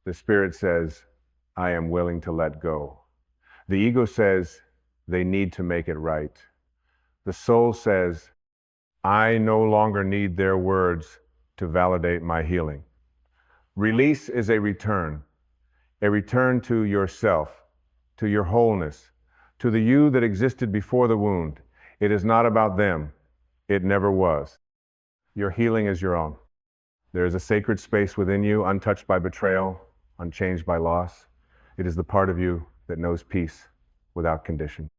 The spirit says, I am willing to let go. The ego says, they need to make it right. The soul says, I no longer need their words to validate my healing. Release is a return to yourself, to your wholeness, to the you that existed before the wound. It is not about them. It never was. Your healing is your own. There is a sacred space within you, untouched by betrayal, unchanged by loss. It is the part of you that knows peace without condition.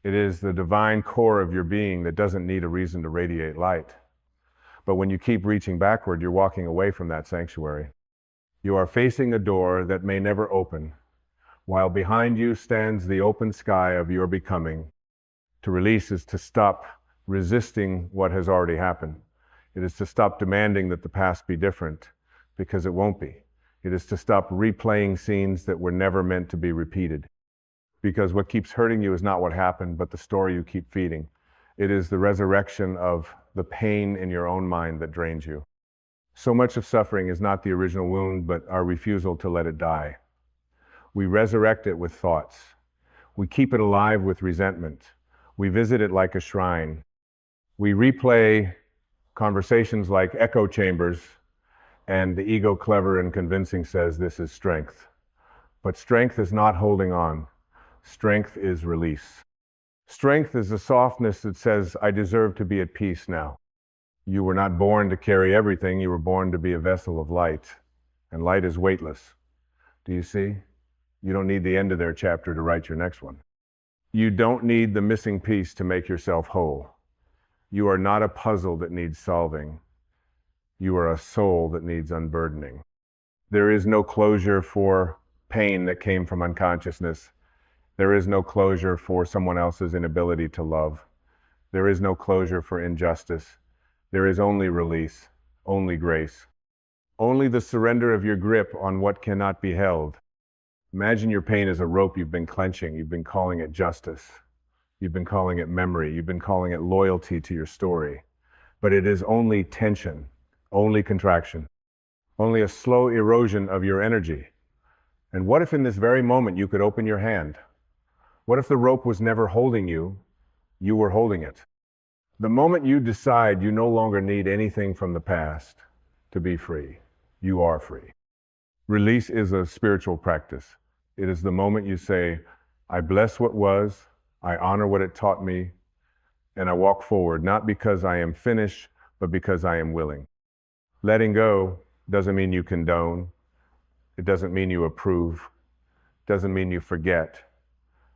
It is the divine core of your being that doesn't need a reason to radiate light. But when you keep reaching backward, you're walking away from that sanctuary. You are facing a door that may never open, while behind you stands the open sky of your becoming. To release is to stop resisting what has already happened. It is to stop demanding that the past be different, because it won't be. It is to stop replaying scenes that were never meant to be repeated. Because what keeps hurting you is not what happened, but the story you keep feeding. It is the resurrection of the pain in your own mind that drains you. So much of suffering is not the original wound, but our refusal to let it die. We resurrect it with thoughts. We keep it alive with resentment. We visit it like a shrine. We replay conversations like echo chambers, and the ego, clever and convincing, says this is strength. But strength is not holding on. Strength is release. Strength is the softness that says, I deserve to be at peace now. You were not born to carry everything. You were born to be a vessel of light. And light is weightless. Do you see? You don't need the end of their chapter to write your next one. You don't need the missing piece to make yourself whole. You are not a puzzle that needs solving. You are a soul that needs unburdening. There is no closure for pain that came from unconsciousness. There is no closure for someone else's inability to love. There is no closure for injustice. There is only release, only grace. Only the surrender of your grip on what cannot be held. Imagine your pain as a rope you've been clenching. You've been calling it justice. You've been calling it memory. You've been calling it loyalty to your story. But it is only tension, only contraction, only a slow erosion of your energy. And what if in this very moment you could open your hand? What if the rope was never holding you, you were holding it? The moment you decide you no longer need anything from the past to be free, you are free. Release is a spiritual practice. It is the moment you say, I bless what was, I honor what it taught me, and I walk forward, not because I am finished, but because I am willing. Letting go doesn't mean you condone. It doesn't mean you approve. It doesn't mean you forget.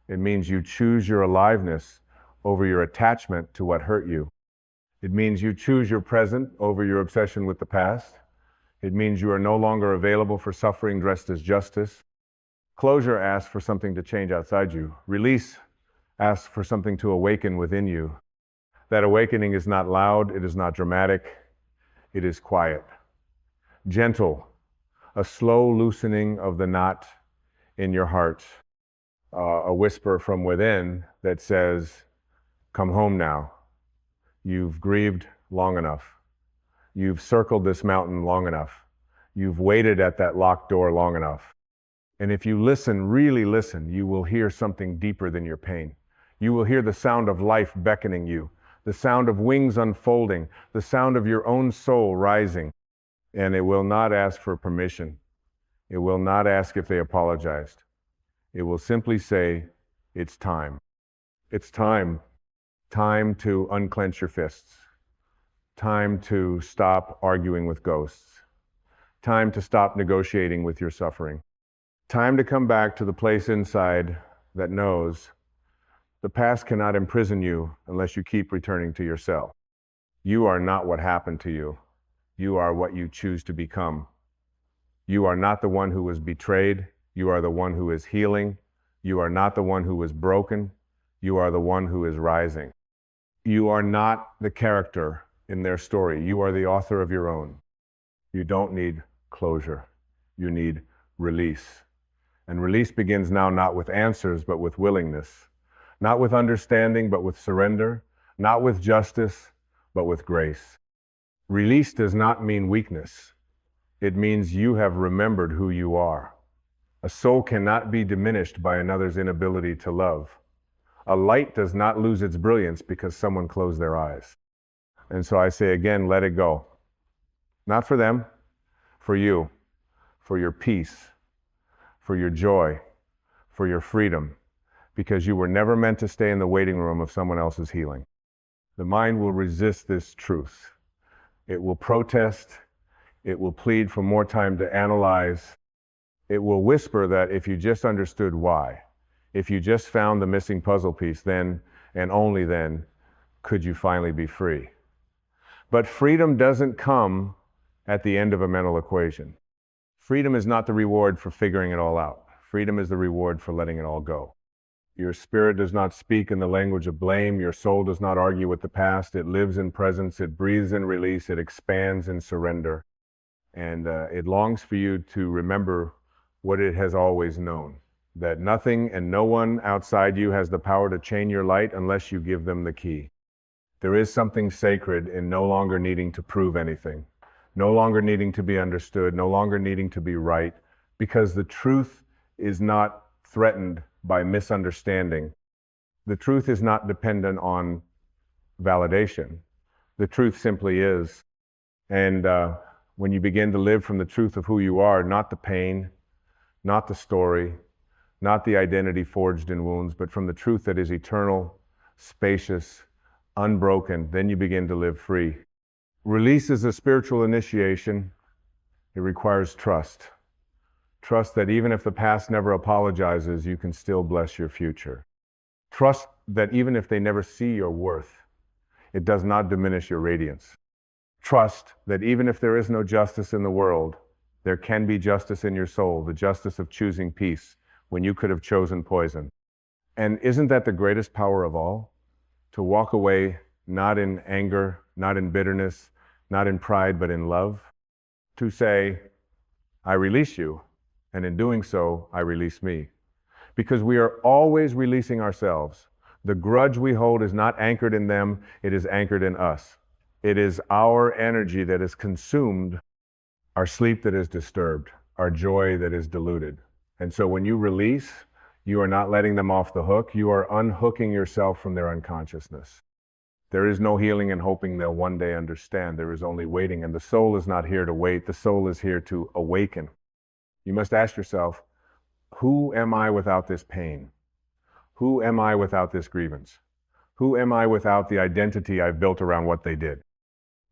It means you choose your aliveness over your attachment to what hurt you. It means you choose your present over your obsession with the past. It means you are no longer available for suffering dressed as justice. Closure asks for something to change outside you. Release asks for something to awaken within you. That awakening is not loud, it is not dramatic, it is quiet. Gentle, a slow loosening of the knot in your heart. A whisper from within that says, come home now. You've grieved long enough. You've circled this mountain long enough. You've waited at that locked door long enough. And if you listen, really listen, you will hear something deeper than your pain. You will hear the sound of life beckoning you, the sound of wings unfolding, the sound of your own soul rising. And it will not ask for permission. It will not ask if they apologized. It will simply say, it's time. It's time Time to unclench your fists. Time to stop arguing with ghosts. Time to stop negotiating with your suffering. Time to come back to the place inside that knows the past cannot imprison you unless you keep returning to yourself. You are not what happened to you. You are what you choose to become. You are not the one who was betrayed. You are the one who is healing. You are not the one who was broken. You are the one who is rising. You are not the character in their story. You are the author of your own. You don't need closure. You need release. And release begins now not with answers, but with willingness. Not with understanding, but with surrender. Not with justice, but with grace. Release does not mean weakness. It means you have remembered who you are. A soul cannot be diminished by another's inability to love. A light does not lose its brilliance because someone closed their eyes. And so I say again, let it go. Not for them, for you, for your peace, for your joy, for your freedom, because you were never meant to stay in the waiting room of someone else's healing. The mind will resist this truth. It will protest. It will plead for more time to analyze. It will whisper that if you just understood why, if you just found the missing puzzle piece, then and only then could you finally be free. But freedom doesn't come at the end of a mental equation. Freedom is not the reward for figuring it all out. Freedom is the reward for letting it all go. Your spirit does not speak in the language of blame. Your soul does not argue with the past. It lives in presence. It breathes in release. It expands in surrender. And it longs for you to remember what it has always known, that nothing and no one outside you has the power to chain your light unless you give them the key. There is something sacred in no longer needing to prove anything, no longer needing to be understood, no longer needing to be right, because the truth is not threatened by misunderstanding. The truth is not dependent on validation. The truth simply is. And when you begin to live from the truth of who you are, not the pain, not the story, not the identity forged in wounds, but from the truth that is eternal, spacious, unbroken, then you begin to live free. Release is a spiritual initiation. It requires trust. Trust that even if the past never apologizes, you can still bless your future. Trust that even if they never see your worth, it does not diminish your radiance. Trust that even if there is no justice in the world, there can be justice in your soul, the justice of choosing peace when you could have chosen poison. And isn't that the greatest power of all? To walk away not in anger, not in bitterness, not in pride, but in love. To say, I release you. And in doing so, I release me. Because we are always releasing ourselves. The grudge we hold is not anchored in them, it is anchored in us. It is our energy that is consumed, our sleep that is disturbed, our joy that is diluted. And so when you release, you are not letting them off the hook, you are unhooking yourself from their unconsciousness. There is no healing and hoping they'll one day understand. There is only waiting, and the soul is not here to wait, the soul is here to awaken. You must ask yourself, who am I without this pain? Who am I without this grievance? Who am I without the identity I've built around what they did?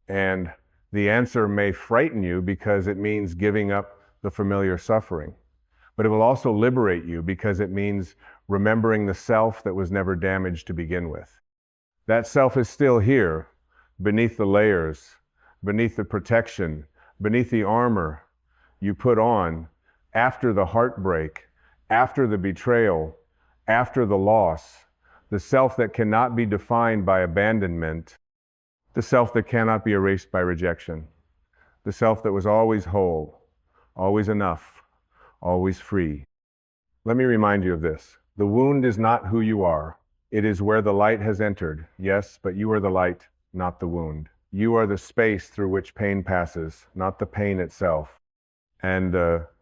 And the answer may frighten you because it means giving up the familiar suffering. But it will also liberate you because it means remembering the self that was never damaged to begin with. That self is still here, beneath the layers, beneath the protection, beneath the armor you put on after the heartbreak, after the betrayal, after the loss, the self that cannot be defined by abandonment, the self that cannot be erased by rejection, the self that was always whole, always enough, always free. Let me remind you of this. The wound is not who you are. It is where the light has entered. Yes, but you are the light, not the wound. You are the space through which pain passes, not the pain itself. And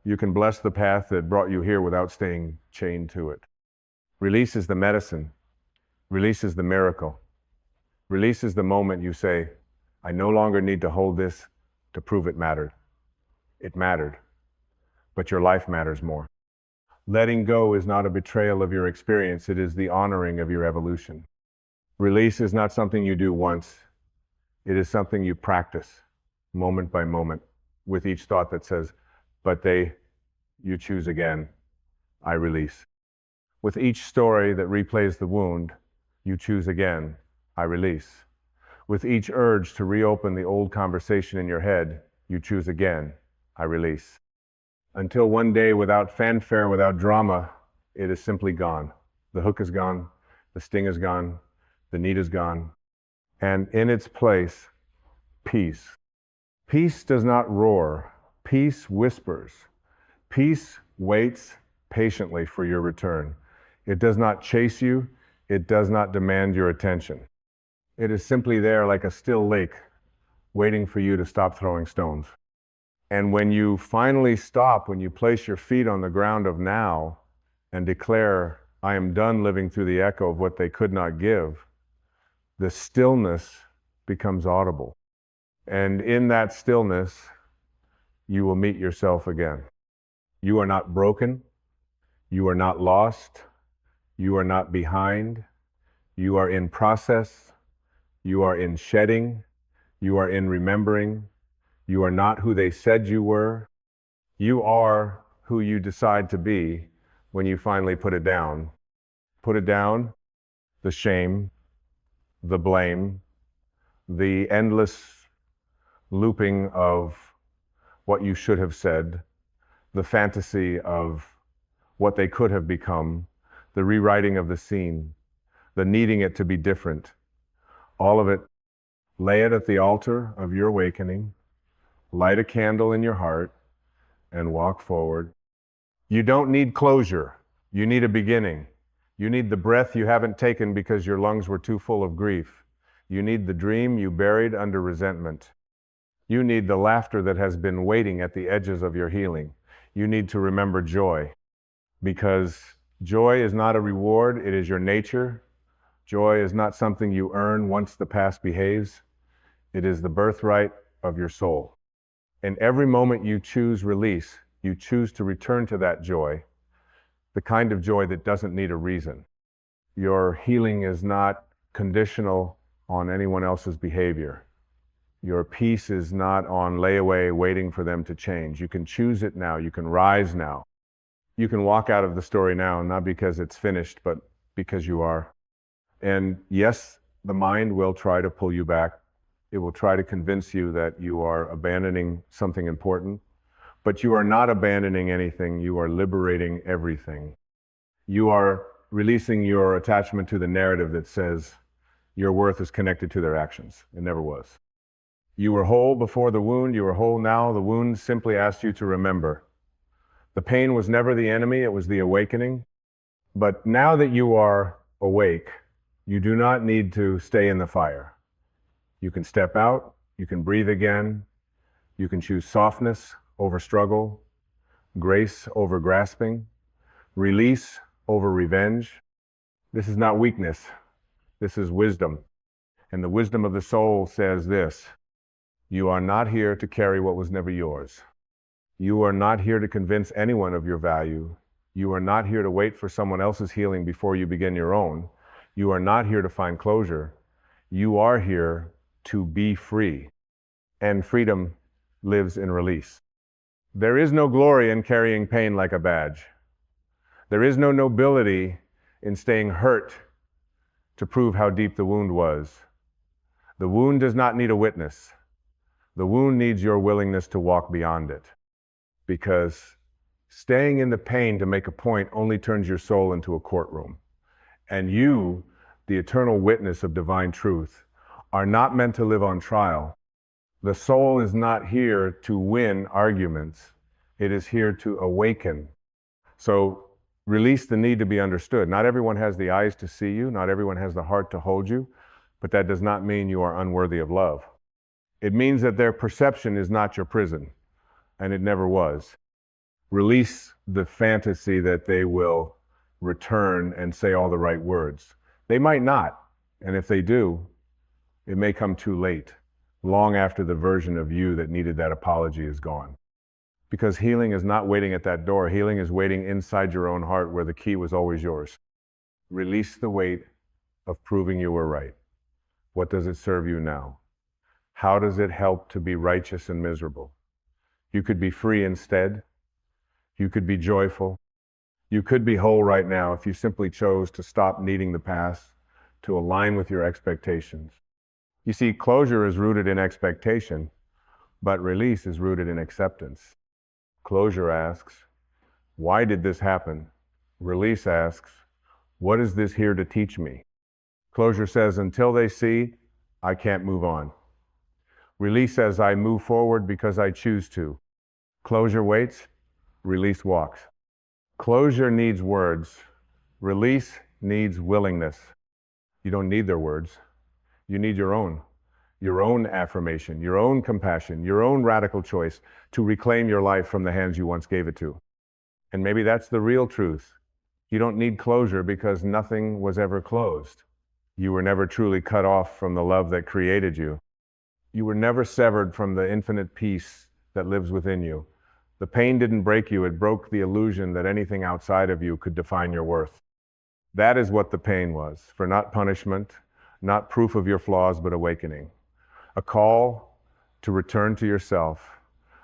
you can bless the path that brought you here without staying chained to it. Release is the medicine. Release is the miracle. Release is the moment you say, I no longer need to hold this to prove it mattered. It mattered, but your life matters more. Letting go is not a betrayal of your experience, it is the honoring of your evolution. Release is not something you do once. It is something you practice moment by moment with each thought that says, but you choose again, I release. With each story that replays the wound, you choose again, I release. With each urge to reopen the old conversation in your head, you choose again, I release. Until one day, without fanfare, without drama, it is simply gone. The hook is gone, the sting is gone, the need is gone. And in its place, peace. Peace does not roar. Peace whispers. Peace waits patiently for your return. It does not chase you. It does not demand your attention. It is simply there like a still lake, waiting for you to stop throwing stones. And when you finally stop, when you place your feet on the ground of now and declare, I am done living through the echo of what they could not give, the stillness becomes audible. And in that stillness, you will meet yourself again. You are not broken. You are not lost. You are not behind. You are in process. You are in shedding. You are in remembering. You are not who they said you were. You are who you decide to be when you finally put it down. Put it down, the shame, the blame, the endless looping of what you should have said, the fantasy of what they could have become, the rewriting of the scene, the needing it to be different. All of it, lay it at the altar of your awakening, light a candle in your heart, and walk forward. You don't need closure. You need a beginning. You need the breath you haven't taken because your lungs were too full of grief. You need the dream you buried under resentment. You need the laughter that has been waiting at the edges of your healing. You need to remember joy, because joy is not a reward, it is your nature. Joy is not something you earn once the past behaves. It is the birthright of your soul. And every moment you choose release, you choose to return to that joy, the kind of joy that doesn't need a reason. Your healing is not conditional on anyone else's behavior. Your peace is not on layaway waiting for them to change. You can choose it now. You can rise now. You can walk out of the story now, not because it's finished, but because you are. And yes, the mind will try to pull you back. It will try to convince you that you are abandoning something important, but you are not abandoning anything. You are liberating everything. You are releasing your attachment to the narrative that says your worth is connected to their actions. It never was. You were whole before the wound. You are whole now. The wound simply asked you to remember. The pain was never the enemy. It was the awakening. But now that you are awake, you do not need to stay in the fire. You can step out. You can breathe again. You can choose softness over struggle, grace over grasping, release over revenge. This is not weakness. This is wisdom. And the wisdom of the soul says this: you are not here to carry what was never yours. You are not here to convince anyone of your value. You are not here to wait for someone else's healing before you begin your own. You are not here to find closure. You are here to be free. And freedom lives in release. There is no glory in carrying pain like a badge. There is no nobility in staying hurt to prove how deep the wound was. The wound does not need a witness. The wound needs your willingness to walk beyond it, because staying in the pain to make a point only turns your soul into a courtroom. And you, the eternal witness of divine truth, are not meant to live on trial. The soul is not here to win arguments. It is here to awaken. So release the need to be understood. Not everyone has the eyes to see you. Not everyone has the heart to hold you. But that does not mean you are unworthy of love. It means that their perception is not your prison, and it never was. Release the fantasy that they will return and say all the right words. They might not, and if they do, it may come too late, long after the version of you that needed that apology is gone. Because healing is not waiting at that door. Healing is waiting inside your own heart, where the key was always yours. Release the weight of proving you were right? What does it serve you now? How does it help to be righteous and miserable? You could be free instead. You could be joyful. You could be whole right now if you simply chose to stop needing the past, to align with your expectations. You see, closure is rooted in expectation, but release is rooted in acceptance. Closure asks, why did this happen? Release asks, what is this here to teach me? Closure says, until they see, I can't move on. Release says, I move forward because I choose to. Closure waits, release walks. Closure needs words. Release needs willingness. You don't need their words. You need your own affirmation, your own compassion, your own radical choice to reclaim your life from the hands you once gave it to. And maybe that's the real truth. You don't need closure because nothing was ever closed. You were never truly cut off from the love that created you. You were never severed from the infinite peace that lives within you. The pain didn't break you, it broke the illusion that anything outside of you could define your worth. That is what the pain was, for not punishment, not proof of your flaws, but awakening. A call to return to yourself,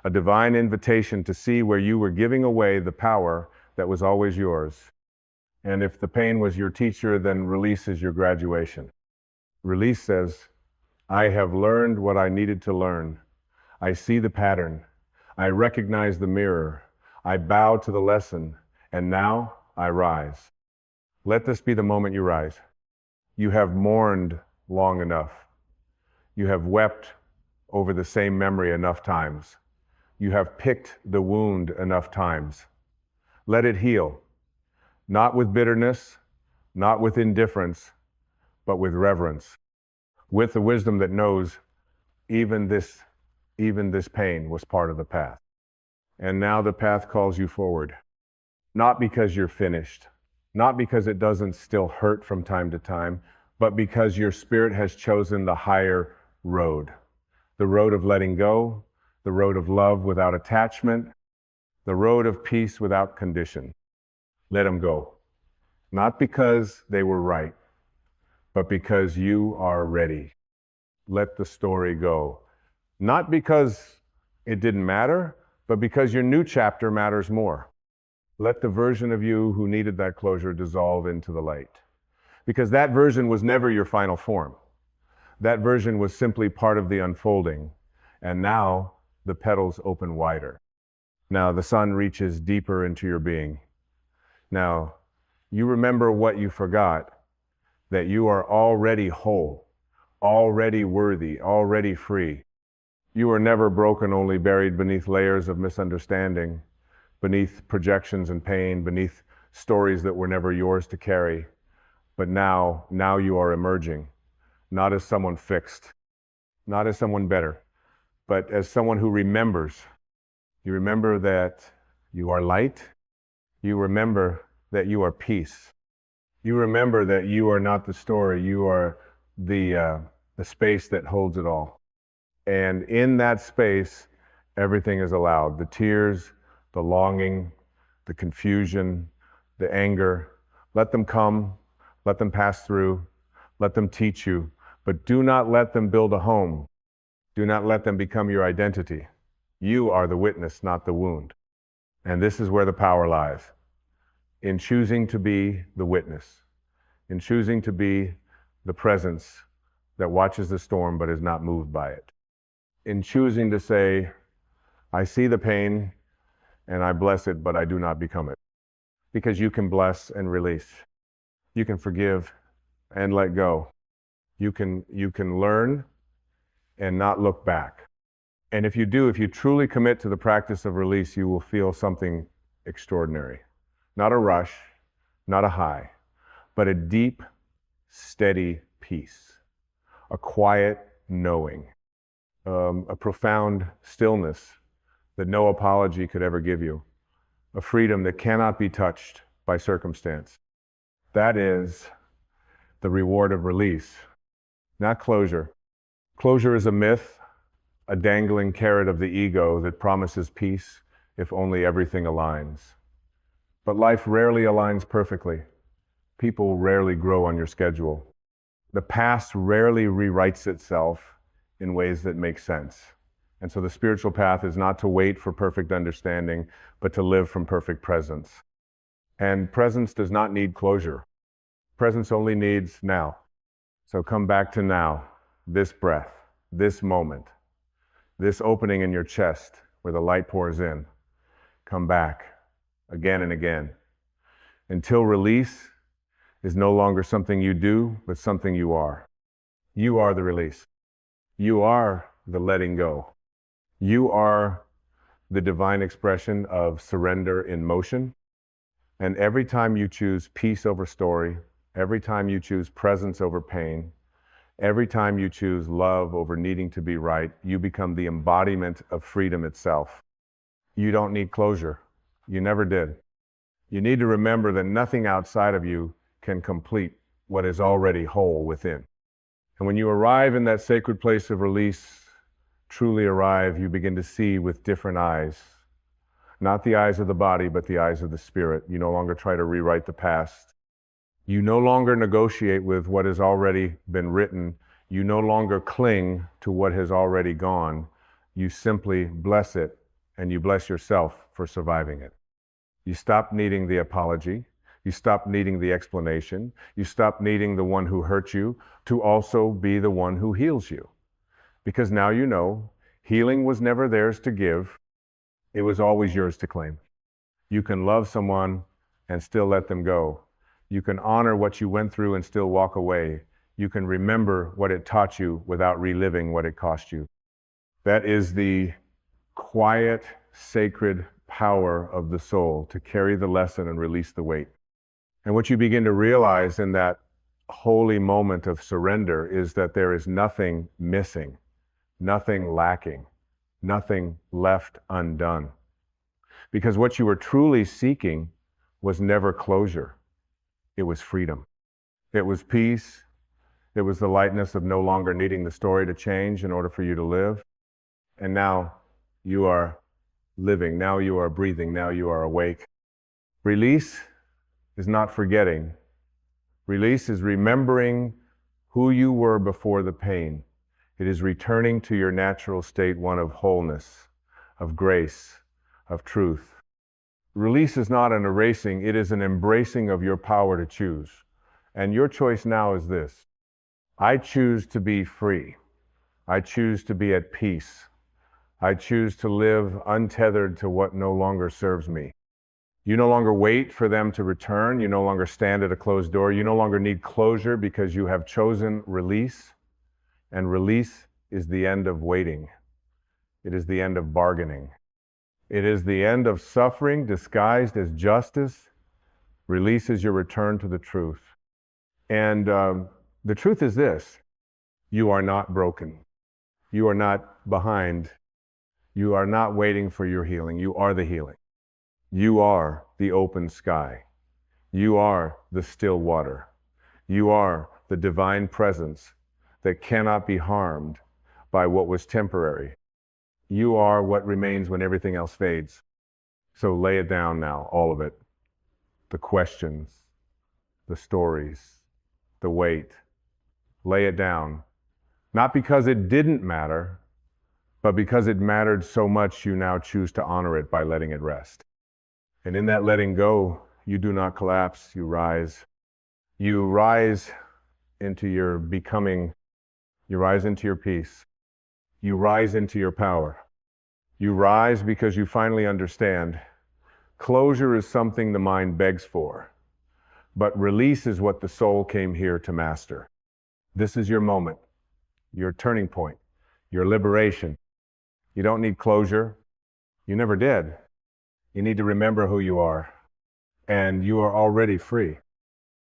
a divine invitation to see where you were giving away the power that was always yours. And if the pain was your teacher, then release is your graduation. Release says, I have learned what I needed to learn. I see the pattern. I recognize the mirror. I bow to the lesson, and now I rise. Let this be the moment you rise. You have mourned long enough. You have wept over the same memory enough times. You have picked the wound enough times. Let it heal, not with bitterness, not with indifference, but with reverence, with the wisdom that knows even this pain was part of the path. And now the path calls you forward, not because you're finished, not because it doesn't still hurt from time to time, but because your spirit has chosen the higher road, the road of letting go, the road of love without attachment, the road of peace without condition. Let them go, not because they were right, but because you are ready. Let the story go, not because it didn't matter, but because your new chapter matters more. Let the version of you who needed that closure dissolve into the light. Because that version was never your final form. That version was simply part of the unfolding. And now the petals open wider. Now the sun reaches deeper into your being. Now you remember what you forgot, that you are already whole, already worthy, already free. You were never broken, only buried beneath layers of misunderstanding, beneath projections and pain, beneath stories that were never yours to carry. But now you are emerging, not as someone fixed, not as someone better, but as someone who remembers. You remember that you are light. You remember that you are peace. You remember that you are not the story. You are the space that holds it all. And in that space, everything is allowed. The tears, the longing, the confusion, the anger. Let them come. Let them pass through. Let them teach you. But do not let them build a home. Do not let them become your identity. You are the witness, not the wound. And this is where the power lies. In choosing to be the witness. In choosing to be the presence that watches the storm but is not moved by it. In choosing to say, I see the pain and I bless it, but I do not become it. Because you can bless and release. You can forgive and let go. You can learn and not look back. And if you truly commit to the practice of release, you will feel something extraordinary. Not a rush, not a high, but a deep, steady peace. A quiet knowing. A profound stillness that no apology could ever give you. A freedom that cannot be touched by circumstance. That is the reward of release, not closure. Closure is a myth, a dangling carrot of the ego that promises peace if only everything aligns. But life rarely aligns perfectly. People rarely grow on your schedule. The past rarely rewrites itself in ways that make sense. And so the spiritual path is not to wait for perfect understanding, but to live from perfect presence. And presence does not need closure. Presence only needs now. So come back to now, this breath, this moment, this opening in your chest where the light pours in. Come back again and again until release is no longer something you do, but something you are. You are the release. You are the letting go. You are the divine expression of surrender in motion. And every time you choose peace over story, every time you choose presence over pain, every time you choose love over needing to be right, you become the embodiment of freedom itself. You don't need closure. You never did. You need to remember that nothing outside of you can complete what is already whole within. And when you arrive in that sacred place of release, truly arrive, you begin to see with different eyes. Not the eyes of the body, but the eyes of the spirit. You no longer try to rewrite the past. You no longer negotiate with what has already been written. You no longer cling to what has already gone. You simply bless it, and you bless yourself for surviving it. You stop needing the apology. You stop needing the explanation. You stop needing the one who hurt you to also be the one who heals you. Because now you know healing was never theirs to give. It was always yours to claim. You can love someone and still let them go. You can honor what you went through and still walk away. You can remember what it taught you without reliving what it cost you. That is the quiet, sacred power of the soul to carry the lesson and release the weight. And what you begin to realize in that holy moment of surrender is that there is nothing missing, nothing lacking, nothing left undone. Because what you were truly seeking was never closure. It was freedom. It was peace. It was the lightness of no longer needing the story to change in order for you to live. And now you are living. Now you are breathing. Now you are awake. Release is not forgetting. Release is remembering who you were before the pain. It is returning to your natural state, one of wholeness, of grace, of truth. Release is not an erasing, it is an embracing of your power to choose. And your choice now is this: I choose to be free. I choose to be at peace. I choose to live untethered to what no longer serves me. You no longer wait for them to return. You no longer stand at a closed door. You no longer need closure because you have chosen release. And release is the end of waiting. It is the end of bargaining. It is the end of suffering disguised as justice. Release is your return to the truth. And the truth is this: you are not broken. You are not behind. You are not waiting for your healing. You are the healing. You are the open sky. You are the still water. You are the divine presence that cannot be harmed by what was temporary. You are what remains when everything else fades. So lay it down now, all of it. The questions, the stories, the weight. Lay it down. Not because it didn't matter, but because it mattered so much, you now choose to honor it by letting it rest. And in that letting go, you do not collapse, you rise. You rise into your becoming. You rise into your peace. You rise into your power. You rise because you finally understand closure is something the mind begs for, but release is what the soul came here to master. This is your moment, your turning point, your liberation. You don't need closure. You never did. You need to remember who you are, and you are already free.